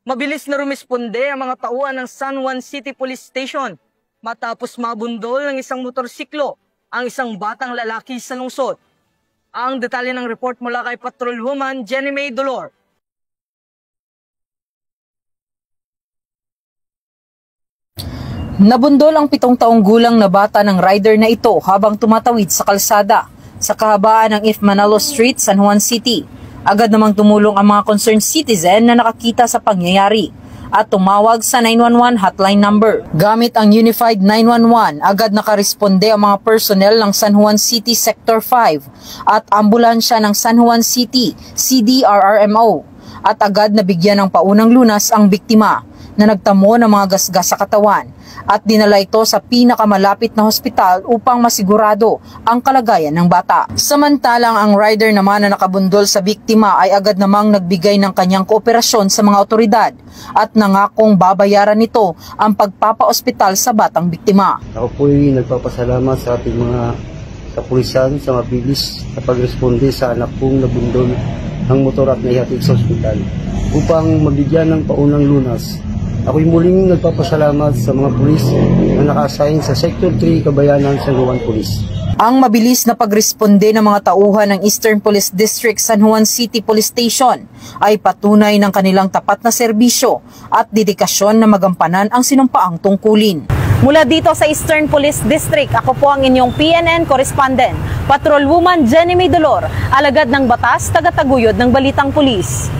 Mabilis na rumisponde ang mga tauhan ng San Juan City Police Station matapos mabundol ng isang motorsiklo ang isang batang lalaki sa lungsod. Ang detalye ng report mula kay Patrolwoman Jenny May Dolor. Nabundol ang 7 taong gulang na bata ng rider na ito habang tumatawid sa kalsada sa kahabaan ng Ifmanalo Street, San Juan City. Agad namang tumulong ang mga concerned citizen na nakakita sa pangyayari at tumawag sa 911 hotline number. Gamit ang Unified 911, agad nakaresponde ang mga personnel ng San Juan City Sector 5 at ambulansya ng San Juan City CDRRMO at agad nabigyan ng paunang lunas ang biktima na nagtamo ng mga gasgas sa katawan at dinala ito sa pinakamalapit na hospital upang masigurado ang kalagayan ng bata. Samantalang ang rider naman na nakabundol sa biktima ay agad namang nagbigay ng kanyang kooperasyon sa mga otoridad at nangakong babayaran nito ang pagpapa-ospital sa batang biktima. Ako po'y nagpapasalamat sa ating mga kapulisan sa mabilis na pagresponde sa anak kong nabundol ng motor at naihatid sa ospital upang mabigyan ng paunang lunas. Ako'y muling nagpapasalamat sa mga pulis na naka-assign sa Sector 3 Kabayanan San Juan Police. Ang mabilis na pagresponde ng mga tauhan ng Eastern Police District San Juan City Police Station ay patunay ng kanilang tapat na serbisyo at dedikasyon na magampanan ang sinumpaang tungkulin. Mula dito sa Eastern Police District, ako po ang inyong PNN correspondent, Patrolwoman Jenny May Dolor, alagad ng batas, tagataguyod ng Balitang Pulis.